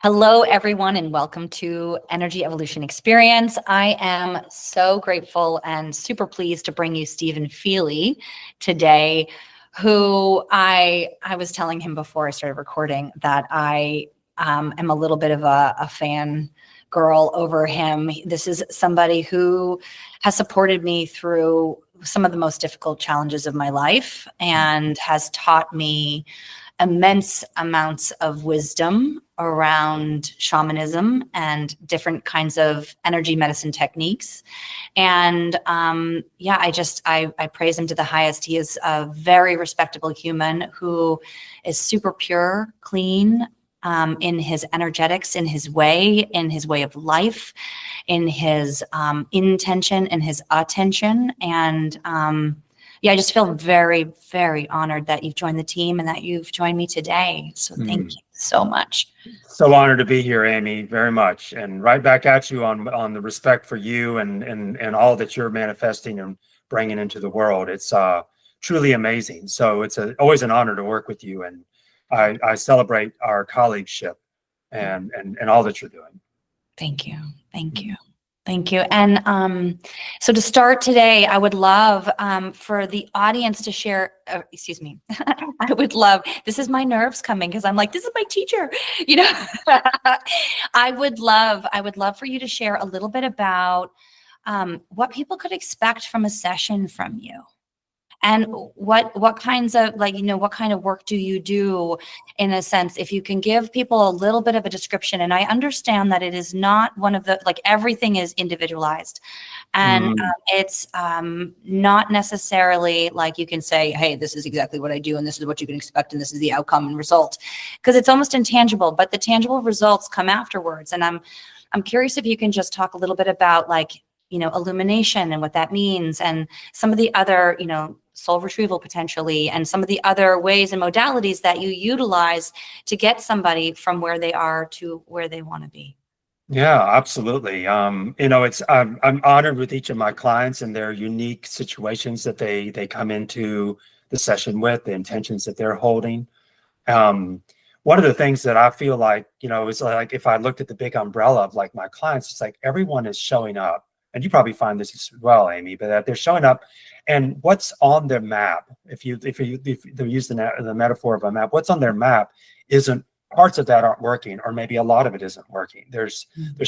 Hello, everyone, and welcome to Energy Evolution Experience. I am so grateful and super pleased to bring you Stephen Feely today, who I was telling him before I started recording that I am a little bit of a fan girl over him. This is somebody who has supported me through some of the most difficult challenges of my life and has taught me immense amounts of wisdom around shamanism and different kinds of energy medicine techniques. And I praise him to the highest. He is a very respectable human who is super pure, clean, in his energetics, in his way of life, in his intention and his attention. And I just feel very, very honored that you've joined the team and that you've joined me today. So thank you so much. So honored to be here, Amy, very much. And right back at you on the respect for you and all that you're manifesting and bringing into the world. It's truly amazing. So it's always an honor to work with you. And I celebrate our colleagueship and all that you're doing. Thank you. Thank you. Thank you. And so to start today, I would love for the audience to share, I would love, this is my nerves coming because I'm like, this is my teacher, I would love for you to share a little bit about what people could expect from a session from you. And what kinds of what kind of work do you do, in a sense, if you can give people a little bit of a description? And I understand that it is not one of the, everything is individualized, and it's not necessarily like you can say, hey, this is exactly what I do and this is what you can expect and this is the outcome and result, because it's almost intangible, but the tangible results come afterwards. And I'm curious if you can just talk a little bit about illumination and what that means, and some of the other, soul retrieval potentially, and some of the other ways and modalities that you utilize to get somebody from where they are to where they want to be. Yeah, absolutely. I'm honored with each of my clients and their unique situations that they come into the session with, the intentions that they're holding. One of the things that I feel like, is like if I looked at the big umbrella of my clients, it's like everyone is showing up. And you probably find this as well, Amy, but that they're showing up, and what's on their map, if you use the metaphor of a map, what's on their map isn't, parts of that aren't working, or maybe a lot of it isn't working. There's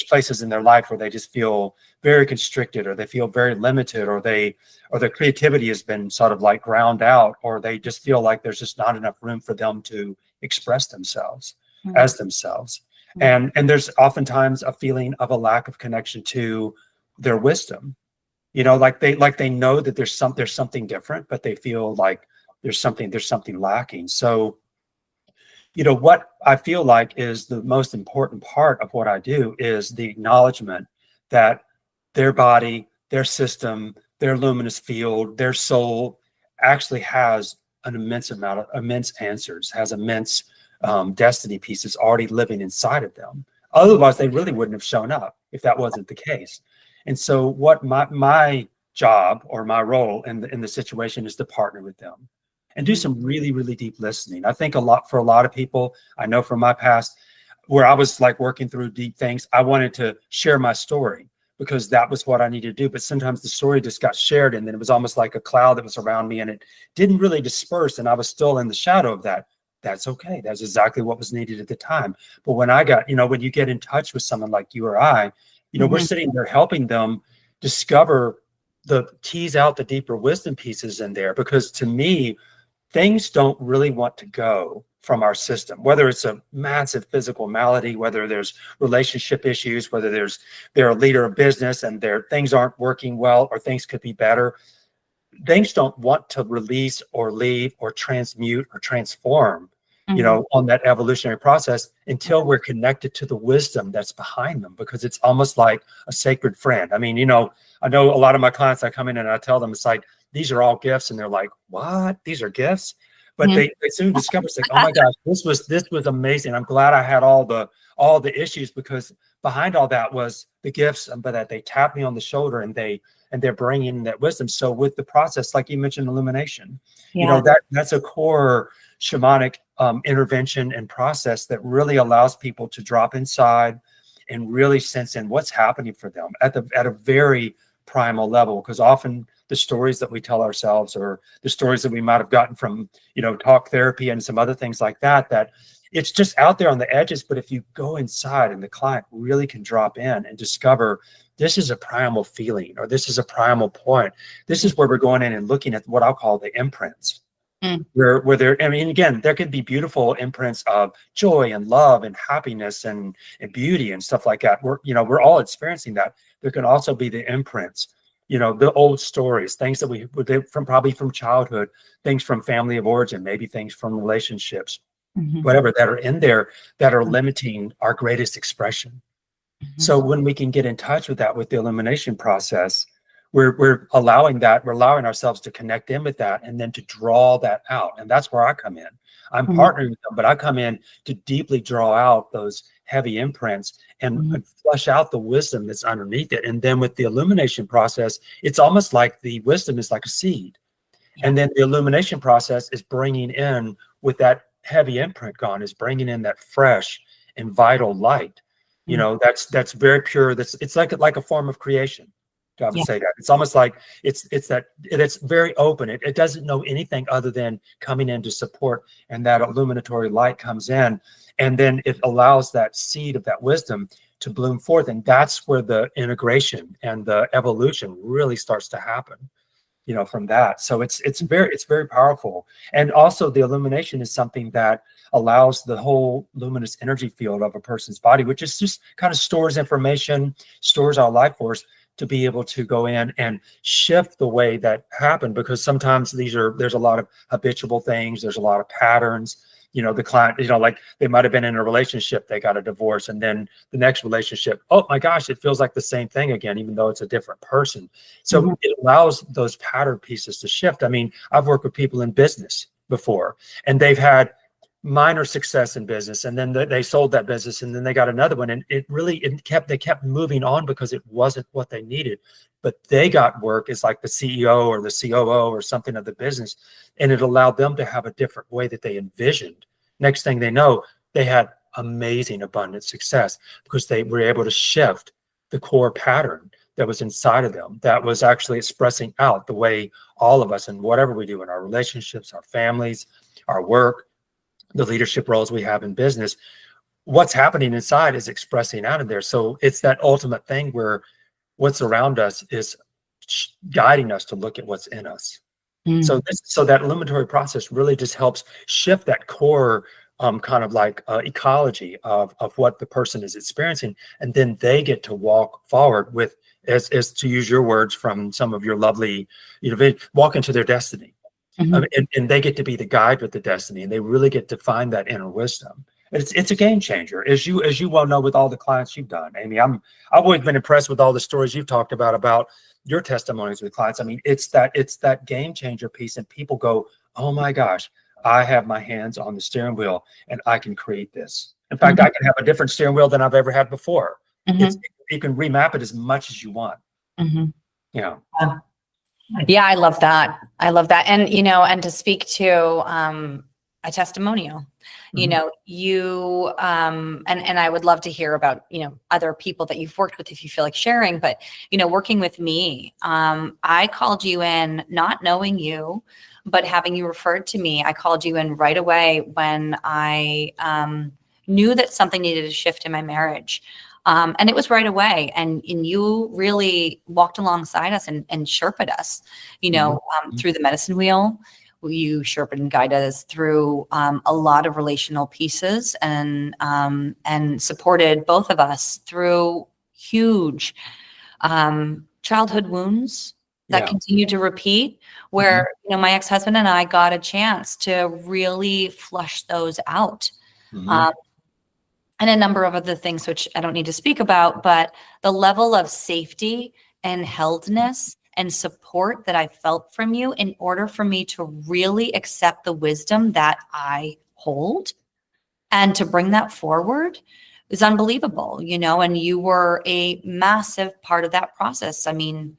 places in their life where they just feel very constricted, or they feel very limited, or their creativity has been sort of ground out, or they just feel like there's just not enough room for them to express themselves as themselves. And there's oftentimes a feeling of a lack of connection to their wisdom, they know that there's something different, but they feel like there's something lacking. So, what I feel like is the most important part of what I do is the acknowledgement that their body, their system, their luminous field, their soul actually has an immense answers, has immense destiny pieces already living inside of them. Otherwise, they really wouldn't have shown up if that wasn't the case. And so what my job or my role in the situation is to partner with them and do some really, really deep listening. I think for a lot of people, I know from my past, where I was working through deep things, I wanted to share my story because that was what I needed to do. But sometimes the story just got shared, and then it was almost like a cloud that was around me, and it didn't really disperse, and I was still in the shadow of that. That's okay. That's exactly what was needed at the time. But when I got, when you get in touch with someone like you or I, we're sitting there helping them discover, tease out the deeper wisdom pieces in there, because to me, things don't really want to go from our system, whether it's a massive physical malady, whether there's relationship issues, whether they're a leader of business and things aren't working well, or things could be better. Things don't want to release or leave or transmute or transform, on that evolutionary process until we're connected to the wisdom that's behind them, because it's almost like a sacred friend. I mean, I know a lot of my clients, I come in and I tell them, it's like, these are all gifts. And they're like, what? These are gifts? But they soon discover, it's like, oh my gosh, this was amazing. I'm glad I had all the issues, because behind all that was the gifts, but that they tap me on the shoulder and they're bringing that wisdom. So with the process, like you mentioned, illumination, that's a core shamanic intervention and process that really allows people to drop inside and really sense in what's happening for them at a very primal level. Because often the stories that we tell ourselves, or the stories that we might have gotten from, talk therapy and some other things like that, that it's just out there on the edges. But if you go inside and the client really can drop in and discover this is a primal feeling, or this is a primal point, this is where we're going in and looking at what I'll call the imprints. Where there, I mean, again, there could be beautiful imprints of joy and love and happiness and beauty and stuff like that. We're all experiencing that. There can also be the imprints, the old stories, things that we probably from childhood, things from family of origin, maybe things from relationships, whatever, that are in there that are limiting our greatest expression. So when we can get in touch with that with the illumination process, we're allowing ourselves to connect in with that, and then to draw that out. And that's where I come in. I'm partnering with them, but I come in to deeply draw out those heavy imprints and flush out the wisdom that's underneath it. And then with the illumination process, it's almost like the wisdom is like a seed. And then the illumination process is bringing in, with that heavy imprint gone, is bringing in that fresh and vital light. That's very pure. It's like a form of creation. I would say that it's almost like it's very open. It doesn't know anything other than coming in to support, and that illuminatory light comes in, and then it allows that seed of that wisdom to bloom forth. And that's where the integration and the evolution really starts to happen, from that. So it's very powerful. And also the illumination is something that allows the whole luminous energy field of a person's body, which is just kind of stores information, stores our life force, to be able to go in and shift the way that happened. Because sometimes there's a lot of habitual things, there's a lot of patterns. The client, like they might have been in a relationship, they got a divorce, and then the next relationship, oh my gosh, it feels like the same thing again, even though it's a different person. So it allows those pattern pieces to shift. I mean, I've worked with people in business before, and they've had minor success in business, and then they sold that business, and then they got another one, and they kept moving on because it wasn't what they needed. But they got work as like the CEO or the COO or something of the business, and it allowed them to have a different way that they envisioned. Next thing they know, they had amazing abundant success because they were able to shift the core pattern that was inside of them, that was actually expressing out the way all of us, and whatever we do in our relationships, our families, our work, the leadership roles we have in business, what's happening inside is expressing out of there. So it's that ultimate thing where what's around us is guiding us to look at what's in us. So that illuminatory process really just helps shift that core kind of like ecology of what the person is experiencing. And then they get to walk forward with, as to use your words from some of your lovely, walk into their destiny. And they get to be the guide with the destiny, and they really get to find that inner wisdom. It's a game changer, as you well know, with all the clients you've done, Amy. I've always been impressed with all the stories you've talked about your testimonies with clients. I mean, it's that game changer piece, and people go, oh my gosh, I have my hands on the steering wheel, and I can create this. In fact, I can have a different steering wheel than I've ever had before. You can remap it as much as you want. Yeah, I love that. And, and to speak to a testimonial, you, and I would love to hear about, other people that you've worked with, if you feel like sharing, but, working with me, I called you in not knowing you, but having you referred to me. I called you in right away when I knew that something needed to shift in my marriage. And it was right away. And you really walked alongside us and Sherpa'd us, through the medicine wheel. You Sherpa'd and guided us through a lot of relational pieces, and supported both of us through huge childhood wounds that continue to repeat, where, my ex-husband and I got a chance to really flush those out. And a number of other things, which I don't need to speak about, but the level of safety and heldness and support that I felt from you in order for me to really accept the wisdom that I hold and to bring that forward is unbelievable, and you were a massive part of that process. I mean,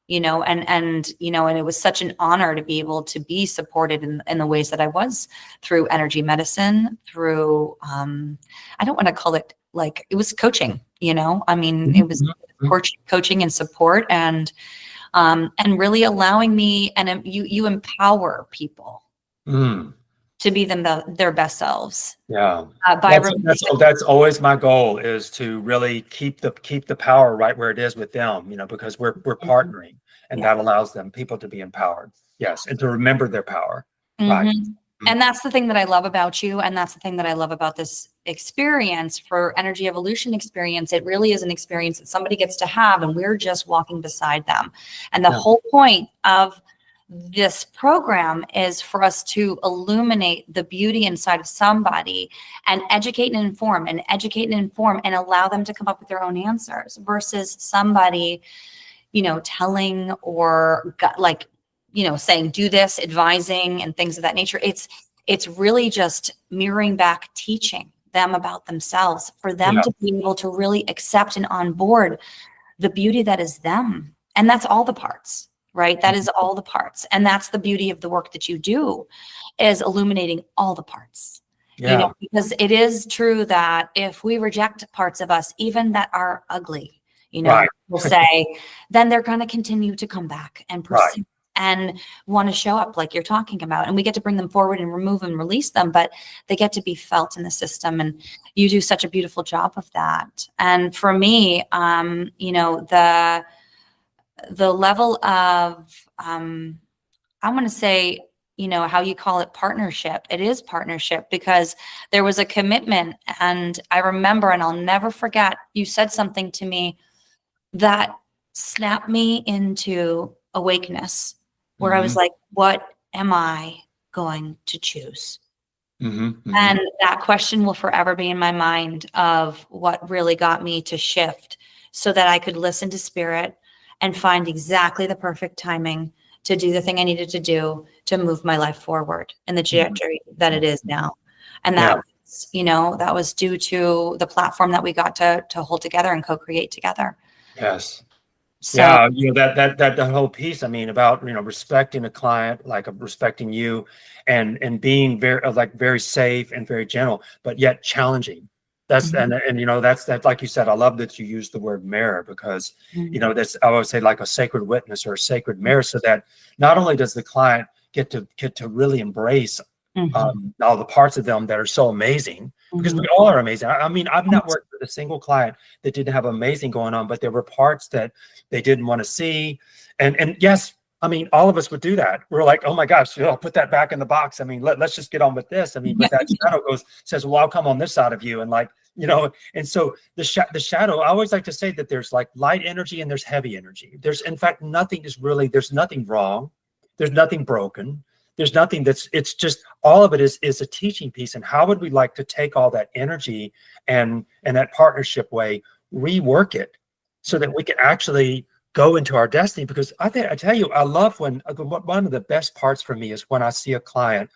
and it was such an honor to be able to be supported in the ways that I was through energy medicine, through, I don't want to call it like, it was coaching, I mean, it was coaching and support, and really allowing me, and you empower people to be their best selves. Yeah. By That's always my goal, is to really keep the power right where it is with them, because we're partnering, and that allows people to be empowered. Yes. And to remember their power. Right. And that's the thing that I love about you. And that's the thing that I love about this experience, for energy evolution experience. It really is an experience that somebody gets to have, and we're just walking beside them. And the whole point of this program is for us to illuminate the beauty inside of somebody, and educate and inform, and allow them to come up with their own answers, versus somebody, telling, or saying, do this, advising, and things of that nature. It's really just mirroring back, teaching them about themselves, for them to be able to really accept and onboard the beauty that is them. And that's all the parts, right? That is all the parts. And that's the beauty of the work that you do, is illuminating all the parts. Because it is true that if we reject parts of us, even that are ugly, we'll say, then they're going to continue to come back and pursue and want to show up like you're talking about. And we get to bring them forward and remove and release them, but they get to be felt in the system. And you do such a beautiful job of that. And for me, the level of, I'm going to say, how you call it, partnership. It is partnership, because there was a commitment. And I remember, and I'll never forget, you said something to me that snapped me into awakeness, where I was like, what am I going to choose? And that question will forever be in my mind, of what really got me to shift, so that I could listen to spirit and find exactly the perfect timing to do the thing I needed to do to move my life forward in the trajectory that it is now. And that was, that was due to the platform that we got to hold together and co-create together. Yes. So, that whole piece, I mean, about, respecting a client, like respecting you, and being very safe and very gentle, but yet challenging. That's and that's like you said, I love that you use the word mirror, because that's, I would say, like a sacred witness or a sacred mirror, so that not only does the client get to really embrace all the parts of them that are so amazing, because we all are amazing. I mean, I've not worked with a single client that didn't have amazing going on, but there were parts that they didn't want to see. And yes, I mean, all of us would do that. We're like, oh my gosh, I'll put that back in the box. I mean, let's just get on with this. I mean, but that shadow says, well, I'll come on this side of you. And and so the shadow, I always like to say that there's like light energy and there's heavy energy. There's, in fact, there's nothing wrong. There's nothing broken. There's nothing it's just, all of it is a teaching piece. And how would we like to take all that energy and that partnership way, rework it, so that we can actually go into our destiny? Because I tell you, I love when, one of the best parts for me is when I see a client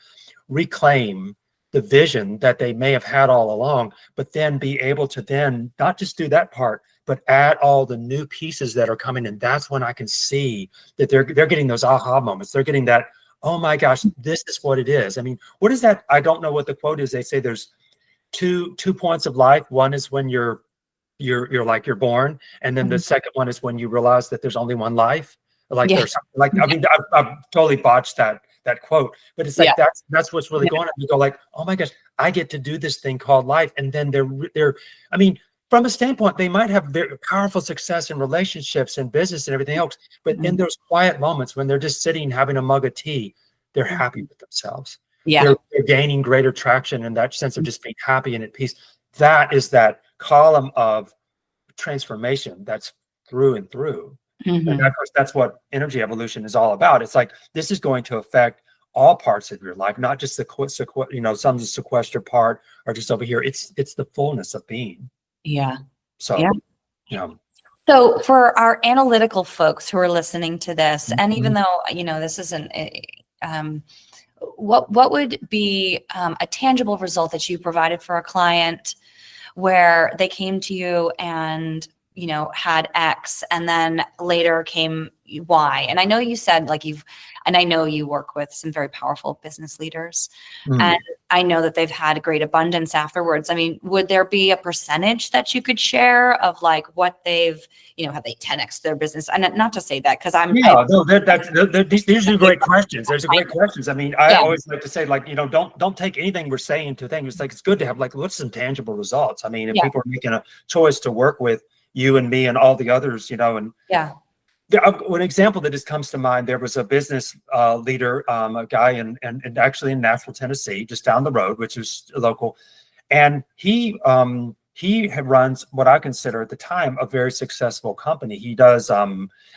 reclaim the vision that they may have had all along, but then be able to then not just do that part, but add all the new pieces that are coming in. That's when I can see that they're getting those aha moments. They're getting that, oh my gosh, this is what it is. I mean, what is that? I don't know what the quote is. They say there's two points of life. One is when you're born, and then the second one is when you realize that there's only one life. Like there's something like, I mean, I've totally botched that quote, but it's like that's what's really going on. You go like, oh my gosh, I get to do this thing called life. And then they're I mean, from a standpoint, they might have very powerful success in relationships and business and everything else, but in those quiet moments when they're just sitting having a mug of tea, they're happy with themselves. They're gaining greater traction, and that sense of just being happy and at peace. That is that column of transformation that's through and through. And of course, that's what energy evolution is all about. It's like, this is going to affect all parts of your life, not just some sequestered part, or just over here. It's the fullness of being. So, So for our analytical folks who are listening to this, and even though, this isn't, what would be a tangible result that you provided for a client where they came to you and, had X and then later came Y. And I know you said and I know you work with some very powerful business leaders, and I know that they've had great abundance afterwards. I mean, would there be a percentage that you could share of like what they've, have they 10x their business? And not to say that because these are great questions. There's great questions. I mean, I always like to say, like, don't take anything we're saying to think. It's like, it's good to have like, what's some tangible results? I mean, if people are making a choice to work with you and me and all the others, and an example that just comes to mind, there was a business leader, a guy and actually in Nashville, Tennessee, just down the road, which is local. And he runs what I consider at the time a very successful company. He does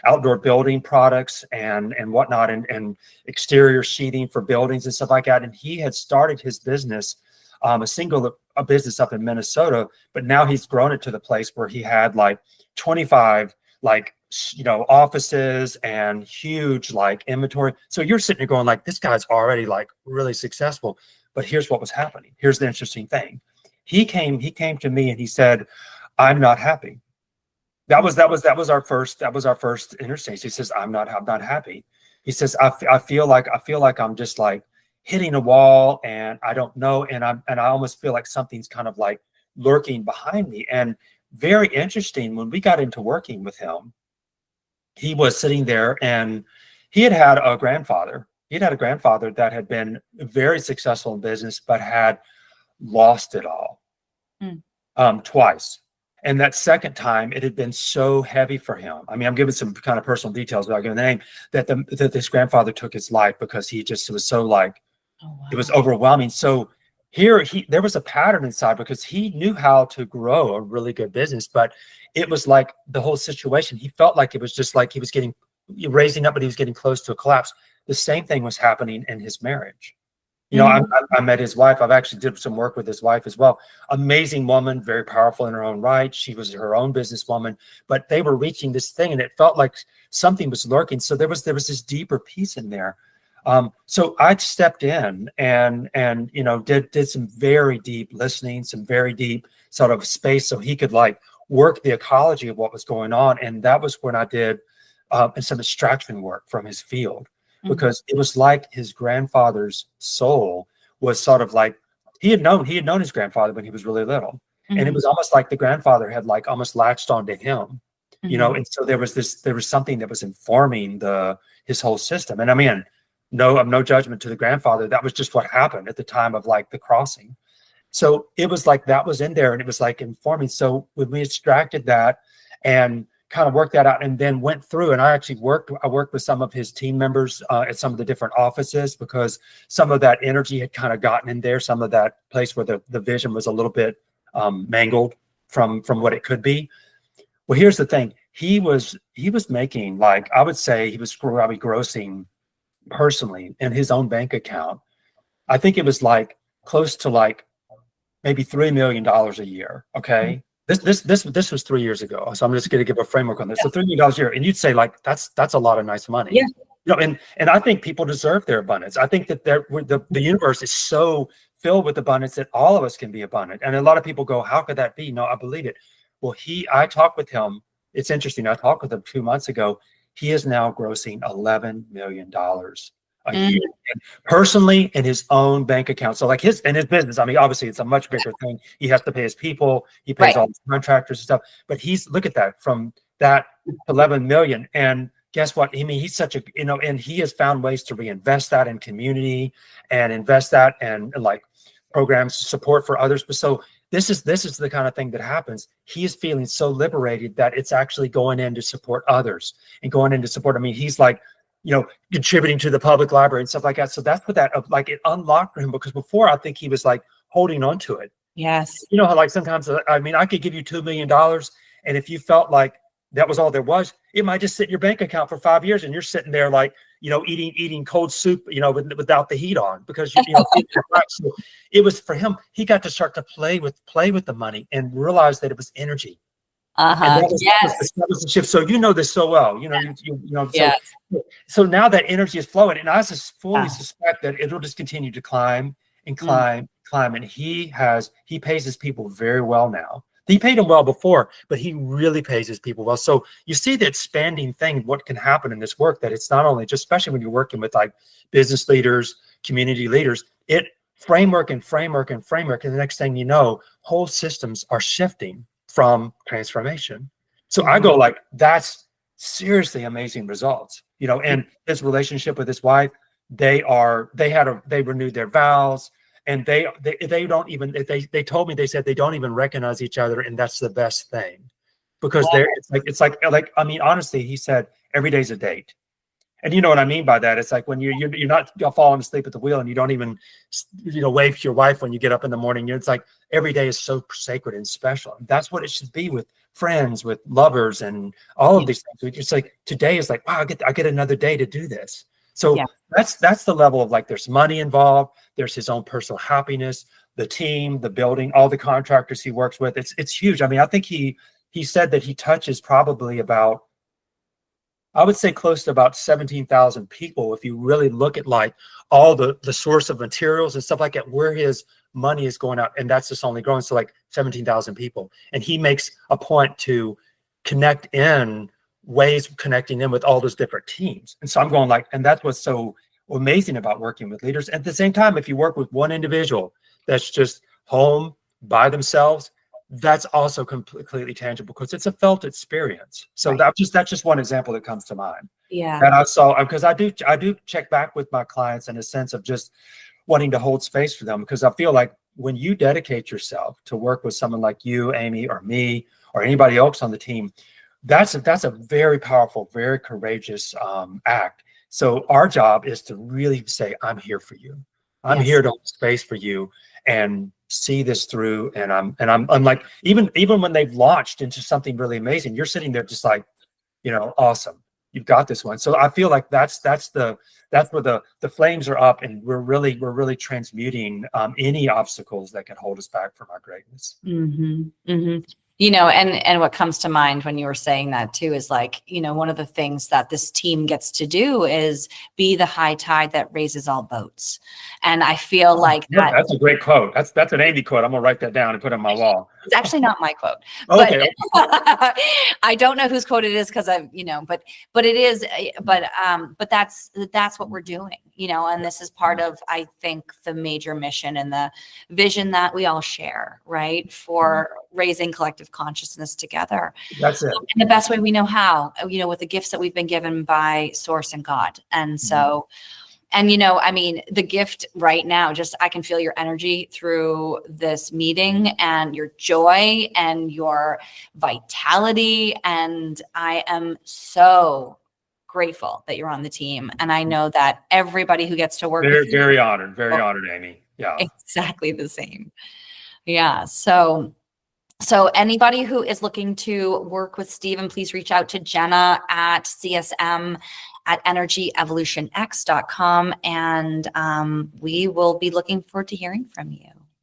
outdoor building products and whatnot, and exterior sheathing for buildings and stuff like that. And he had started his business, a business up in Minnesota, but now he's grown it to the place where he had like 25 offices and huge like inventory. So you're sitting there going like, this guy's already like really successful. But here's what was happening. Here's the interesting thing. He came to me and he said, I'm not happy. That was our first interchange. He says, I'm not happy. He says, I feel like I'm just like hitting a wall, and I don't know. And I almost feel like something's kind of like lurking behind me. And very interesting, when we got into working with him, he was sitting there and he had a grandfather. He had a grandfather that had been very successful in business, but had lost it all twice. And that second time, it had been so heavy for him. I mean, I'm giving some kind of personal details without giving the name, that this grandfather took his life because he just was so like, it was overwhelming. So there was a pattern inside, because he knew how to grow a really good business, but it was like the whole situation, he felt like it was just like he was raising up, but he was getting close to a collapse. The same thing was happening in his marriage. I met his wife. I've actually did some work with his wife as well. Amazing woman, very powerful in her own right. She was her own businesswoman, but they were reaching this thing, and it felt like something was lurking. So there was this deeper piece in there. So I stepped in and did some very deep listening, some very deep sort of space, so he could like work the ecology of what was going on. And that was when I did some extraction work from his field, because it was like his grandfather's soul was sort of like, he had known his grandfather when he was really little. And it was almost like the grandfather had like almost latched onto him, and so there was something that was informing his whole system. And I mean, no judgment to the grandfather. That was just what happened at the time of like the crossing. So it was like that was in there, and it was like informing. So when we extracted that and kind of worked that out, and then went through, and I worked with some of his team members at some of the different offices, because some of that energy had kind of gotten in there, some of that place where the vision was a little bit mangled from what it could be. Well, here's the thing. He was making, like, I would say he was probably grossing personally in his own bank account, I think it was like close to like maybe $3 million a year. Okay. This was 3 years ago. So I'm just going to give a framework on this. So $3 million a year. And you'd say like, that's a lot of nice money. Yeah. And I think people deserve their abundance. I think that the universe is so filled with abundance that all of us can be abundant. And a lot of people go, how could that be? No, I believe it. Well, I talked with him. It's interesting. I talked with him 2 months ago. He is now grossing $11 million a year, personally, in his own bank account. So like his business, I mean, obviously it's a much bigger thing. He has to pay his people. He pays all his contractors and stuff. But look at that, from that 11 million. And guess what? I mean, he's such a, and he has found ways to reinvest that in community and invest that and like programs, support for others. But so this is the kind of thing that happens. He is feeling so liberated that it's actually going in to support others and going in to support. I mean, he's like, contributing to the public library and stuff like that. So that's what like it unlocked for him, because before I think he was like holding on to it. Yes. You know how like sometimes, I mean, I could give you $2 million, and if you felt like that was all there was, it might just sit in your bank account for 5 years, and you're sitting there like, eating cold soup, without the heat on, because so it was for him. He got to start to play with the money and realize that it was energy. That was the shift. So you know this so well. So now that energy is flowing, and I just fully suspect that it'll just continue to climb and climb, climb. And he pays his people very well now. He paid him well before, but he really pays his people well. So you see the expanding thing, what can happen in this work, that it's not only just, especially when you're working with like business leaders, community leaders, it framework and framework and framework. And the next thing you know, whole systems are shifting from transformation. So I go like, that's seriously amazing results, you know, and his relationship with his wife, they renewed their vows. And they don't even, they told me, they said they don't even recognize each other, and that's the best thing, because it's like I mean, honestly, he said every day's a date. And you know what I mean by that? It's like when you're not falling asleep at the wheel, and you don't even, you know, wave to your wife when you get up in the morning. It's like every day is so sacred and special. That's what it should be with friends, with lovers, and all of these things. It's like today is like, wow, I get another day to do this. So that's the level of like, there's money involved, there's his own personal happiness, the team, the building, all the contractors he works with. It's huge. I mean, I think he said that he touches probably about, I would say close to about 17,000 people. If you really look at like all the source of materials and stuff like that, where his money is going out, and that's just only growing. So like 17,000 people. And he makes a point to connect in ways of connecting in with all those different teams. And so I'm going like, and that's what's so amazing about working with leaders. At the same time, if you work with one individual that's just home by themselves, that's also completely tangible, because it's a felt experience. So that's just one example that comes to mind. Yeah. And I saw, because I do check back with my clients in a sense of just wanting to hold space for them, because I feel like when you dedicate yourself to work with someone like you, Amy, or me, or anybody else on the team, that's a very powerful, very courageous act. So our job is to really say, I'm here for you. I'm here to hold space for you and see this through. And I'm like, even when they've launched into something really amazing, you're sitting there just like, you know, awesome, you've got this one. So I feel like that's where the flames are up, and we're really transmuting any obstacles that can hold us back from our greatness. You know, and what comes to mind when you were saying that too is like, you know, one of the things that this team gets to do is be the high tide that raises all boats. And I feel like that's a great quote. That's an Amy quote. I'm gonna write that down and put it on my wall. It's actually not my quote, but I don't know whose quote it is, because I, you know, but it is, but that's what we're doing, you know, and this is part of, I think, the major mission and the vision that we all share, right? For raising collective consciousness together. That's it. In the best way we know how, you know, with the gifts that we've been given by Source and God. And so, and, you know, I mean, the gift right now, just, I can feel your energy through this meeting, and your joy and your vitality. And I am so grateful that you're on the team. And I know that everybody who gets to work with you, very honored, Amy. Yeah. Exactly the same. Yeah. So anybody who is looking to work with Stephen, please reach out to Jenna at CSM at energyevolutionx.com. And we will be looking forward to hearing from you.